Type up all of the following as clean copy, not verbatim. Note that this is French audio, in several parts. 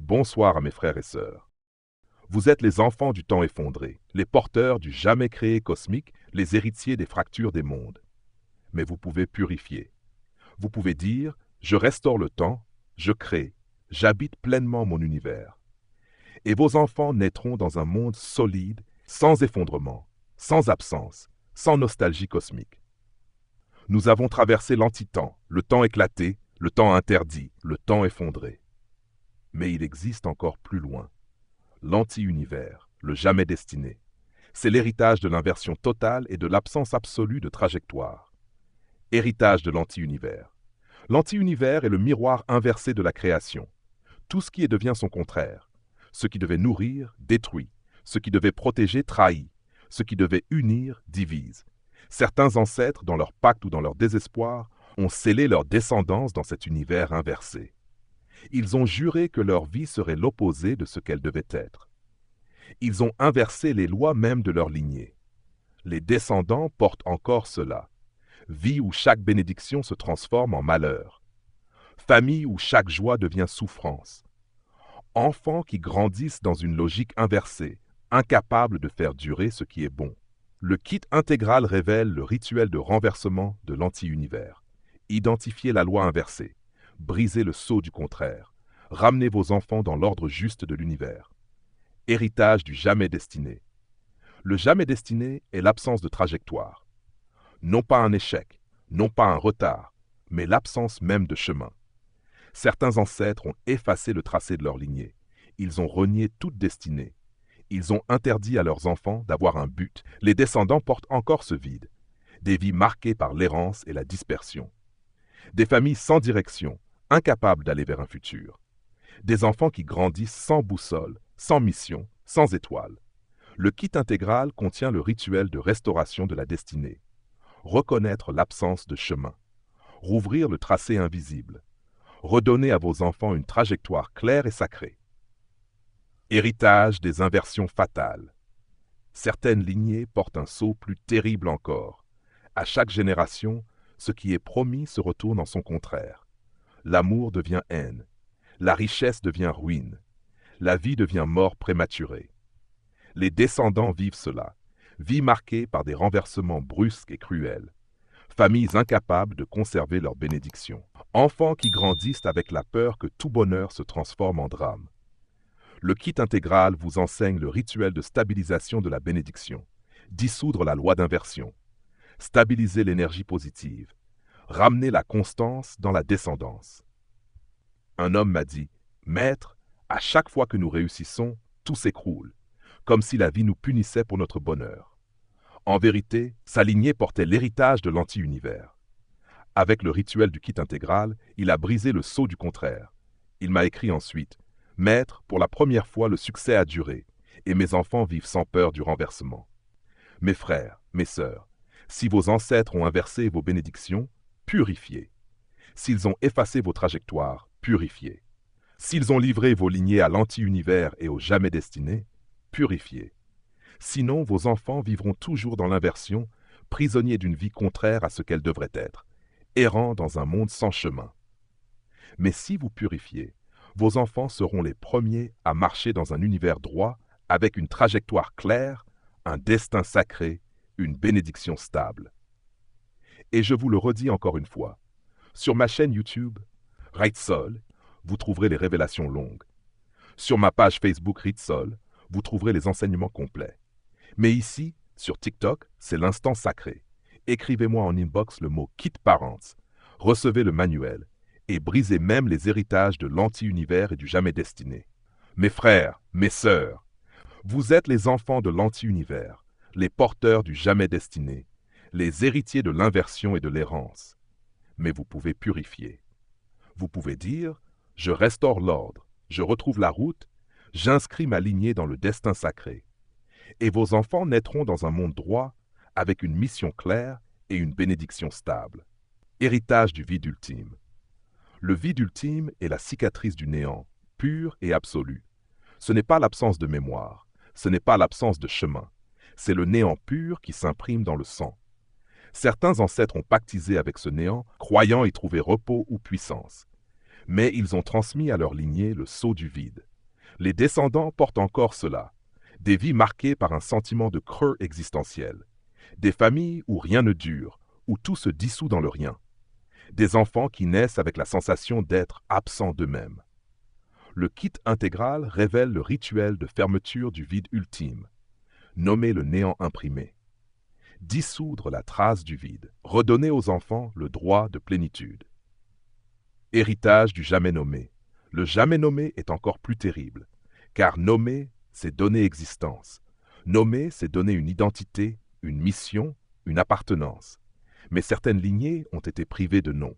Bonsoir à mes frères et sœurs. Vous êtes les enfants du temps effondré, les porteurs du jamais créé cosmique, les héritiers des fractures des mondes. Mais vous pouvez purifier. Vous pouvez dire, je restaure le temps, je crée, j'habite pleinement mon univers. Et vos enfants naîtront dans un monde solide, sans effondrement, sans absence, sans nostalgie cosmique. Nous avons traversé l'antitemps, le temps éclaté, le temps interdit, le temps effondré. Mais il existe encore plus loin. L'anti-univers, le jamais destiné. C'est l'héritage de l'inversion totale et de l'absence absolue de trajectoire. Héritage de l'anti-univers. L'anti-univers est le miroir inversé de la création. Tout ce qui devient son contraire. Ce qui devait nourrir, détruit. Ce qui devait protéger, trahit. Ce qui devait unir, divise. Certains ancêtres, dans leur pacte ou dans leur désespoir, ont scellé leur descendance dans cet univers inversé. Ils ont juré que leur vie serait l'opposé de ce qu'elle devait être. Ils ont inversé les lois même de leur lignée. Les descendants portent encore cela. Vie où chaque bénédiction se transforme en malheur. Famille où chaque joie devient souffrance. Enfants qui grandissent dans une logique inversée, incapables de faire durer ce qui est bon. Le kit intégral révèle le rituel de renversement de l'anti-univers. Identifiez la loi inversée. Brisez le sceau du contraire. Ramenez vos enfants dans l'ordre juste de l'univers. Héritage du jamais destiné. Le jamais destiné est l'absence de trajectoire. Non pas un échec, non pas un retard, mais l'absence même de chemin. Certains ancêtres ont effacé le tracé de leur lignée. Ils ont renié toute destinée. Ils ont interdit à leurs enfants d'avoir un but. Les descendants portent encore ce vide. Des vies marquées par l'errance et la dispersion. Des familles sans direction, incapables d'aller vers un futur. Des enfants qui grandissent sans boussole, sans mission, sans étoile. Le kit intégral contient le rituel de restauration de la destinée. Reconnaître l'absence de chemin. Rouvrir le tracé invisible. Redonner à vos enfants une trajectoire claire et sacrée. Héritage des inversions fatales. Certaines lignées portent un sceau plus terrible encore. À chaque génération, ce qui est promis se retourne en son contraire. L'amour devient haine. La richesse devient ruine. La vie devient mort prématurée. Les descendants vivent cela. Vie marquée par des renversements brusques et cruels. Familles incapables de conserver leur bénédiction. Enfants qui grandissent avec la peur que tout bonheur se transforme en drame. Le kit intégral vous enseigne le rituel de stabilisation de la bénédiction. Dissoudre la loi d'inversion. Stabiliser l'énergie positive. Ramener la constance dans la descendance. Un homme m'a dit, « Maître, à chaque fois que nous réussissons, tout s'écroule, comme si la vie nous punissait pour notre bonheur. » En vérité, sa lignée portait l'héritage de l'anti-univers. Avec le rituel du kit intégral, il a brisé le sceau du contraire. Il m'a écrit ensuite, « Maître, pour la première fois, le succès a duré, et mes enfants vivent sans peur du renversement. » Mes frères, mes sœurs, si vos ancêtres ont inversé vos bénédictions, purifiez. S'ils ont effacé vos trajectoires, purifiez. S'ils ont livré vos lignées à l'anti-univers et au jamais destiné, purifiez. Sinon, vos enfants vivront toujours dans l'inversion, prisonniers d'une vie contraire à ce qu'elle devrait être, errant dans un monde sans chemin. Mais si vous purifiez, vos enfants seront les premiers à marcher dans un univers droit, avec une trajectoire claire, un destin sacré, une bénédiction stable. Et je vous le redis encore une fois, sur ma chaîne YouTube, Ritsol, vous trouverez les révélations longues. Sur ma page Facebook Ritsol, vous trouverez les enseignements complets. Mais ici, sur TikTok, c'est l'instant sacré. Écrivez-moi en inbox le mot « Kit Parents », recevez le manuel et brisez même les héritages de l'anti-univers et du jamais destiné. Mes frères, mes sœurs, vous êtes les enfants de l'anti-univers, les porteurs du jamais destiné, les héritiers de l'inversion et de l'errance. Mais vous pouvez purifier. Vous pouvez dire « Je restaure l'ordre, je retrouve la route, j'inscris ma lignée dans le destin sacré. » Et vos enfants naîtront dans un monde droit, avec une mission claire et une bénédiction stable. Héritage du vide ultime. Le vide ultime est la cicatrice du néant, pur et absolu. Ce n'est pas l'absence de mémoire, ce n'est pas l'absence de chemin, c'est le néant pur qui s'imprime dans le sang. Certains ancêtres ont pactisé avec ce néant, croyant y trouver repos ou puissance. Mais ils ont transmis à leur lignée le sceau du vide. Les descendants portent encore cela. Des vies marquées par un sentiment de creux existentiel. Des familles où rien ne dure, où tout se dissout dans le rien. Des enfants qui naissent avec la sensation d'être absents d'eux-mêmes. Le kit intégral révèle le rituel de fermeture du vide ultime, nommé le néant imprimé. Dissoudre la trace du vide, redonner aux enfants le droit de plénitude. Héritage du jamais nommé. Le jamais nommé est encore plus terrible, car nommer, c'est donner existence. Nommer, c'est donner une identité, une mission, une appartenance. Mais certaines lignées ont été privées de nom.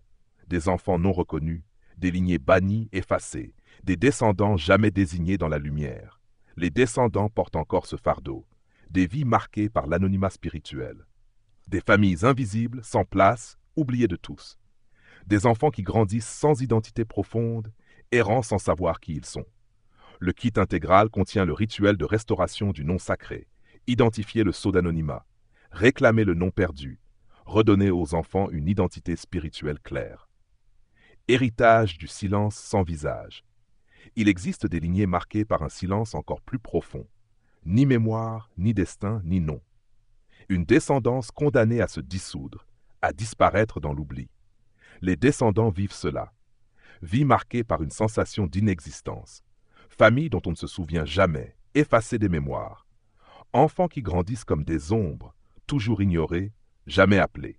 Des enfants non reconnus, des lignées bannies, effacées, des descendants jamais désignés dans la lumière. Les descendants portent encore ce fardeau, des vies marquées par l'anonymat spirituel. Des familles invisibles, sans place, oubliées de tous. Des enfants qui grandissent sans identité profonde, errant sans savoir qui ils sont. Le kit intégral contient le rituel de restauration du nom sacré, identifier le sceau d'anonymat, réclamer le nom perdu, redonner aux enfants une identité spirituelle claire. Héritage du silence sans visage. Il existe des lignées marquées par un silence encore plus profond. Ni mémoire, ni destin, ni nom. Une descendance condamnée à se dissoudre, à disparaître dans l'oubli. Les descendants vivent cela. Vie marquée par une sensation d'inexistence. Famille dont on ne se souvient jamais, effacée des mémoires. Enfants qui grandissent comme des ombres, toujours ignorés, jamais appelés.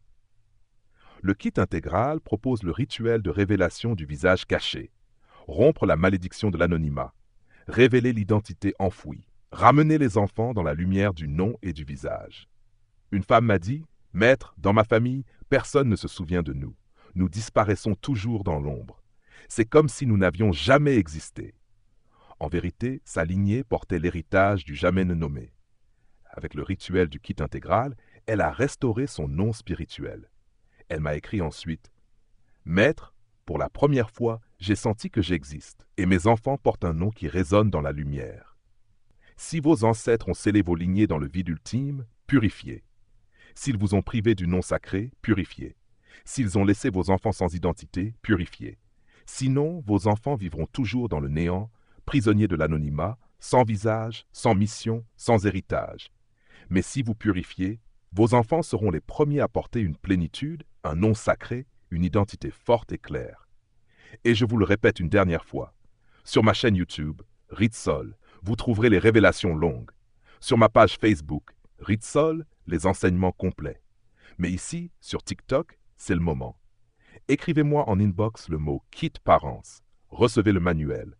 Le kit intégral propose le rituel de révélation du visage caché, rompre la malédiction de l'anonymat, révéler l'identité enfouie, ramener les enfants dans la lumière du nom et du visage. Une femme m'a dit, « Maître, dans ma famille, personne ne se souvient de nous. Nous disparaissons toujours dans l'ombre. C'est comme si nous n'avions jamais existé. » En vérité, sa lignée portait l'héritage du jamais nommé. Avec le rituel du kit intégral, elle a restauré son nom spirituel. Elle m'a écrit ensuite, « Maître, pour la première fois, j'ai senti que j'existe, et mes enfants portent un nom qui résonne dans la lumière. Si vos ancêtres ont scellé vos lignées dans le vide ultime, purifiez. S'ils vous ont privé du nom sacré, purifiez. S'ils ont laissé vos enfants sans identité, purifiez. Sinon, vos enfants vivront toujours dans le néant, prisonniers de l'anonymat, sans visage, sans mission, sans héritage. Mais si vous purifiez, vos enfants seront les premiers à porter une plénitude, un nom sacré, une identité forte et claire. Et je vous le répète une dernière fois, sur ma chaîne YouTube, Ritsol, vous trouverez les révélations longues. Sur ma page Facebook, Ritsol, les enseignements complets. Mais ici, sur TikTok, c'est le moment. Écrivez-moi en inbox le mot « Kit Parents », recevez le manuel,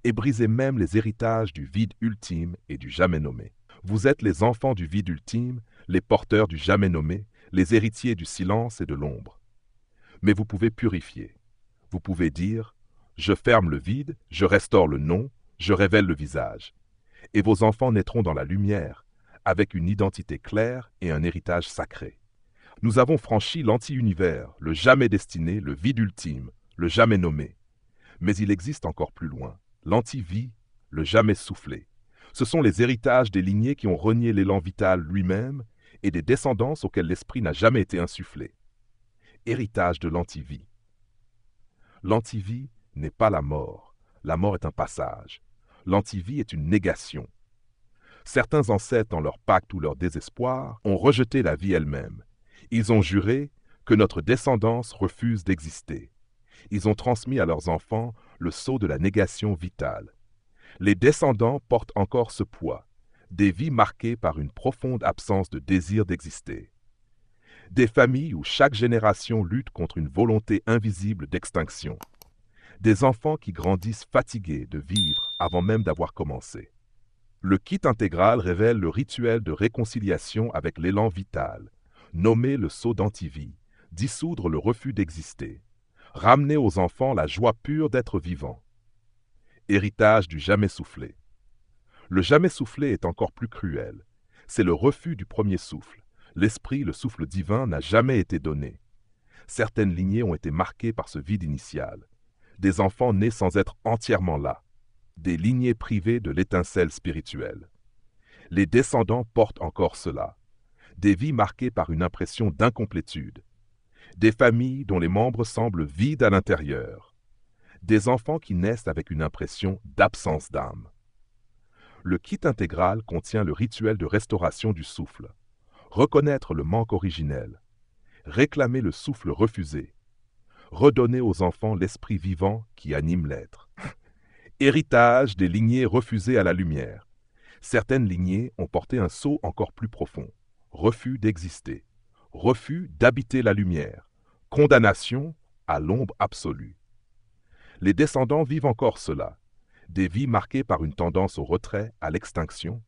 et brisez même les héritages du vide ultime et du jamais nommé. Vous êtes les enfants du vide ultime, les porteurs du jamais nommé, les héritiers du silence et de l'ombre. Mais vous pouvez purifier. Vous pouvez dire « Je ferme le vide, je restaure le nom, je révèle le visage. » Et vos enfants naîtront dans la lumière, avec une identité claire et un héritage sacré. Nous avons franchi l'anti-univers, le jamais destiné, le vide ultime, le jamais nommé. Mais il existe encore plus loin, l'anti-vie, le jamais soufflé. Ce sont les héritages des lignées qui ont renié l'élan vital lui-même et des descendances auxquelles l'esprit n'a jamais été insufflé. Héritage de l'anti-vie. L'anti-vie n'est pas la mort est un passage. L'anti-vie est une négation. Certains ancêtres, dans leur pacte ou leur désespoir, ont rejeté la vie elle-même. Ils ont juré que notre descendance refuse d'exister. Ils ont transmis à leurs enfants le sceau de la négation vitale. Les descendants portent encore ce poids, des vies marquées par une profonde absence de désir d'exister. Des familles où chaque génération lutte contre une volonté invisible d'extinction. Des enfants qui grandissent fatigués de vivre avant même d'avoir commencé. Le kit intégral révèle le rituel de réconciliation avec l'élan vital, nommer le sceau d'antivie, dissoudre le refus d'exister, ramener aux enfants la joie pure d'être vivant. Héritage du jamais soufflé. Le jamais soufflé est encore plus cruel. C'est le refus du premier souffle. L'esprit, le souffle divin, n'a jamais été donné. Certaines lignées ont été marquées par ce vide initial. Des enfants nés sans être entièrement là. Des lignées privées de l'étincelle spirituelle. Les descendants portent encore cela. Des vies marquées par une impression d'incomplétude. Des familles dont les membres semblent vides à l'intérieur. Des enfants qui naissent avec une impression d'absence d'âme. Le kit intégral contient le rituel de restauration du souffle. Reconnaître le manque originel. Réclamer le souffle refusé. Redonner aux enfants l'esprit vivant qui anime l'être. Héritage des lignées refusées à la lumière. Certaines lignées ont porté un sceau encore plus profond. Refus d'exister. Refus d'habiter la lumière. Condamnation à l'ombre absolue. Les descendants vivent encore cela. Des vies marquées par une tendance au retrait, à l'extinction.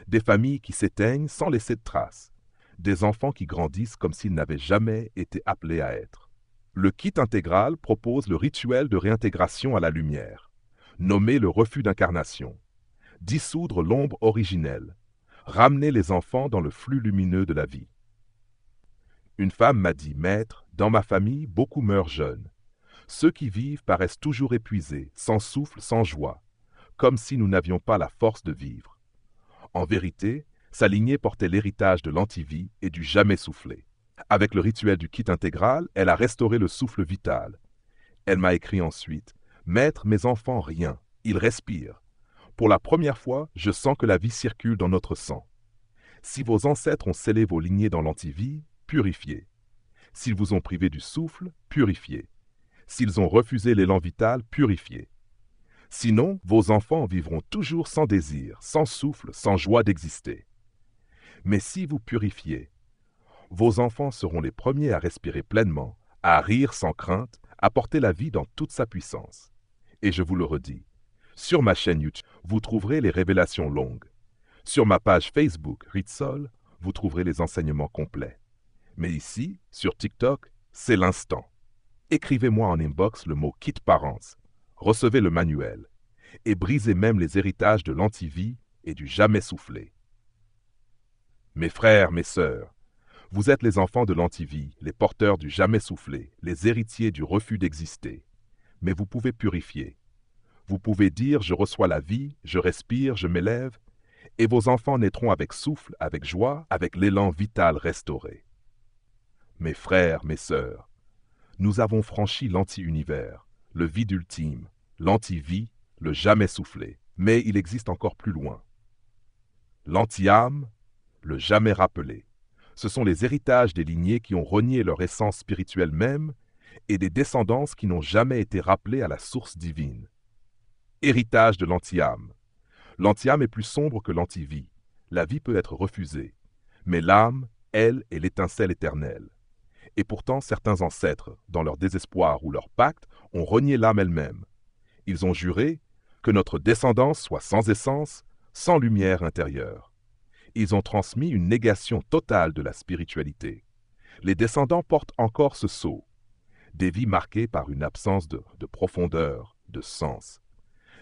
Des familles qui s'éteignent sans laisser de traces. Des enfants qui grandissent comme s'ils n'avaient jamais été appelés à être. Le kit intégral propose le rituel de réintégration à la lumière. Nommer le refus d'incarnation. Dissoudre l'ombre originelle. Ramener les enfants dans le flux lumineux de la vie. Une femme m'a dit, « Maître, dans ma famille, beaucoup meurent jeunes. Ceux qui vivent paraissent toujours épuisés, sans souffle, sans joie, comme si nous n'avions pas la force de vivre. » En vérité, sa lignée portait l'héritage de l'antivie et du jamais soufflé. Avec le rituel du kit intégral, elle a restauré le souffle vital. Elle m'a écrit ensuite, « Maître, mes enfants, rien, ils respirent. Pour la première fois, je sens que la vie circule dans notre sang. Si vos ancêtres ont scellé vos lignées dans l'antivie, purifiez. S'ils vous ont privé du souffle, purifiez. S'ils ont refusé l'élan vital, purifiez. Sinon, vos enfants vivront toujours sans désir, sans souffle, sans joie d'exister. Mais si vous purifiez, vos enfants seront les premiers à respirer pleinement, à rire sans crainte, à porter la vie dans toute sa puissance. Et je vous le redis, sur ma chaîne YouTube, vous trouverez les révélations longues. Sur ma page Facebook, Ritsol, vous trouverez les enseignements complets. Mais ici, sur TikTok, c'est l'instant. Écrivez-moi en inbox le mot « kit parents », recevez le manuel, et brisez même les héritages de l'antivie et du jamais soufflé. Mes frères, mes sœurs, vous êtes les enfants de l'antivie, les porteurs du jamais soufflé, les héritiers du refus d'exister. Mais vous pouvez purifier. Vous pouvez dire « Je reçois la vie, je respire, je m'élève », et vos enfants naîtront avec souffle, avec joie, avec l'élan vital restauré. Mes frères, mes sœurs, nous avons franchi l'anti-univers, le vide ultime, l'anti-vie, le jamais soufflé, mais il existe encore plus loin. L'anti-âme, le jamais rappelé. Ce sont les héritages des lignées qui ont renié leur essence spirituelle même et des descendances qui n'ont jamais été rappelées à la source divine. Héritage de l'anti-âme. L'anti-âme est plus sombre que l'anti-vie. La vie peut être refusée, mais l'âme, elle, est l'étincelle éternelle. Et pourtant, certains ancêtres, dans leur désespoir ou leur pacte, ont renié l'âme elle-même. Ils ont juré que notre descendance soit sans essence, sans lumière intérieure. Ils ont transmis une négation totale de la spiritualité. Les descendants portent encore ce sceau. Des vies marquées par une absence de profondeur, de sens.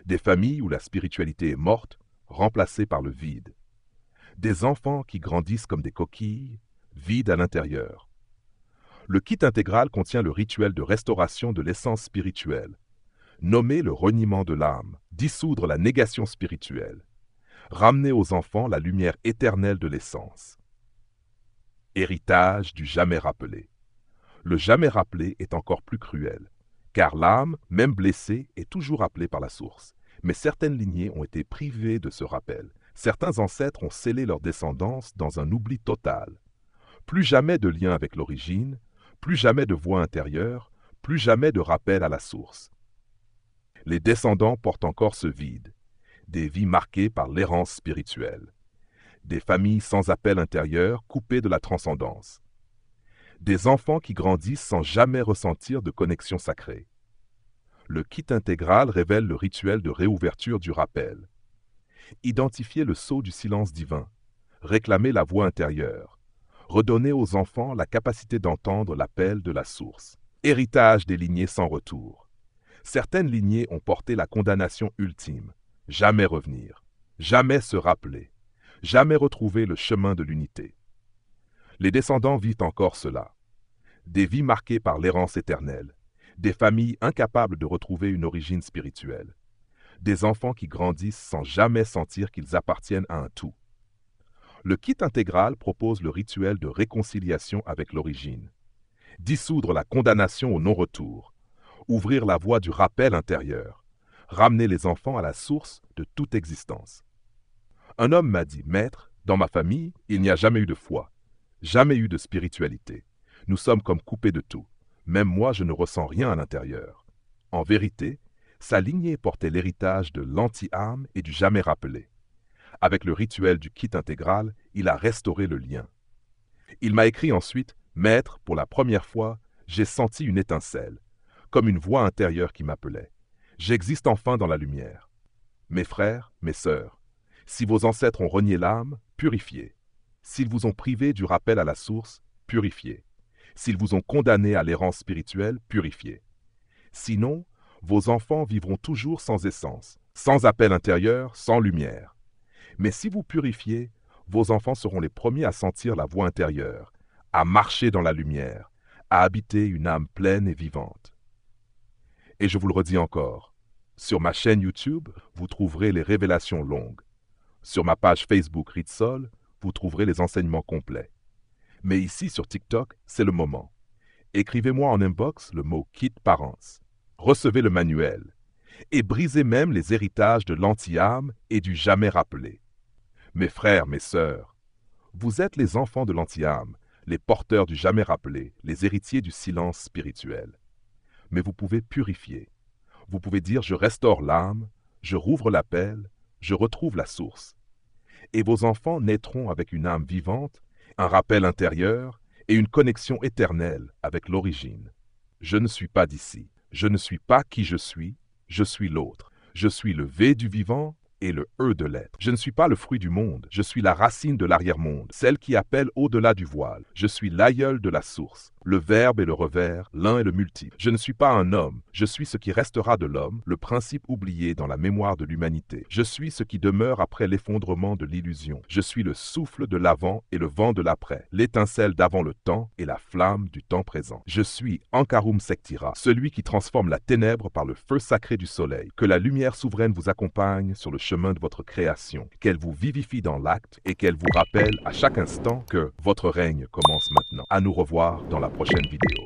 Des familles où la spiritualité est morte, remplacée par le vide. Des enfants qui grandissent comme des coquilles, vides à l'intérieur. Le kit intégral contient le rituel de restauration de l'essence spirituelle. Nommer le reniement de l'âme, dissoudre la négation spirituelle. Ramener aux enfants la lumière éternelle de l'essence. Héritage du jamais rappelé. Le jamais rappelé est encore plus cruel, car l'âme, même blessée, est toujours appelée par la source. Mais certaines lignées ont été privées de ce rappel. Certains ancêtres ont scellé leur descendance dans un oubli total. Plus jamais de lien avec l'origine, plus jamais de voix intérieure, plus jamais de rappel à la source. Les descendants portent encore ce vide, des vies marquées par l'errance spirituelle, des familles sans appel intérieur coupées de la transcendance, des enfants qui grandissent sans jamais ressentir de connexion sacrée. Le kit intégral révèle le rituel de réouverture du rappel. Identifier le sceau du silence divin, réclamer la voix intérieure, redonner aux enfants la capacité d'entendre l'appel de la source. Héritage des lignées sans retour. Certaines lignées ont porté la condamnation ultime. Jamais revenir, jamais se rappeler, jamais retrouver le chemin de l'unité. Les descendants vivent encore cela. Des vies marquées par l'errance éternelle, des familles incapables de retrouver une origine spirituelle, des enfants qui grandissent sans jamais sentir qu'ils appartiennent à un tout. Le kit intégral propose le rituel de réconciliation avec l'origine. Dissoudre la condamnation au non-retour. Ouvrir la voie du rappel intérieur. Ramener les enfants à la source de toute existence. Un homme m'a dit, Maître, dans ma famille, il n'y a jamais eu de foi, jamais eu de spiritualité. Nous sommes comme coupés de tout. Même moi, je ne ressens rien à l'intérieur. En vérité, sa lignée portait l'héritage de l'anti-âme et du jamais rappelé. Avec le rituel du kit intégral, il a restauré le lien. Il m'a écrit ensuite, Maître, pour la première fois, j'ai senti une étincelle, comme une voix intérieure qui m'appelait. J'existe enfin dans la lumière. Mes frères, mes sœurs, si vos ancêtres ont renié l'âme, purifiez. S'ils vous ont privé du rappel à la source, purifiez. S'ils vous ont condamné à l'errance spirituelle, purifiez. Sinon, vos enfants vivront toujours sans essence, sans appel intérieur, sans lumière. Mais si vous purifiez, vos enfants seront les premiers à sentir la voix intérieure, à marcher dans la lumière, à habiter une âme pleine et vivante. Et je vous le redis encore, sur ma chaîne YouTube, vous trouverez les révélations longues. Sur ma page Facebook Ritsol, vous trouverez les enseignements complets. Mais ici, sur TikTok, c'est le moment. Écrivez-moi en inbox le mot « Kit Parents ». Recevez le manuel. Et brisez même les héritages de l'anti-âme et du jamais rappelé. Mes frères, mes sœurs, vous êtes les enfants de l'anti-âme, les porteurs du jamais rappelé, les héritiers du silence spirituel. Mais vous pouvez purifier. Vous pouvez dire « Je restaure l'âme, je rouvre l'appel, je retrouve la source ». Et vos enfants naîtront avec une âme vivante, un rappel intérieur et une connexion éternelle avec l'origine. Je ne suis pas d'ici. Je ne suis pas qui je suis l'autre. Je suis le V du vivant et le E de l'être. Je ne suis pas le fruit du monde, je suis la racine de l'arrière-monde, celle qui appelle au-delà du voile. Je suis l'aïeul de la source, le verbe et le revers, l'un et le multiple. Je ne suis pas un homme, je suis ce qui restera de l'homme, le principe oublié dans la mémoire de l'humanité. Je suis ce qui demeure après l'effondrement de l'illusion. Je suis le souffle de l'avant et le vent de l'après, l'étincelle d'avant le temps et la flamme du temps présent. Je suis Ankarum Sektira, celui qui transforme la ténèbre par le feu sacré du soleil. Que la lumière souveraine vous accompagne sur le chemin de votre création, qu'elle vous vivifie dans l'acte et qu'elle vous rappelle à chaque instant que votre règne commence maintenant. À nous revoir dans la prochaine vidéo.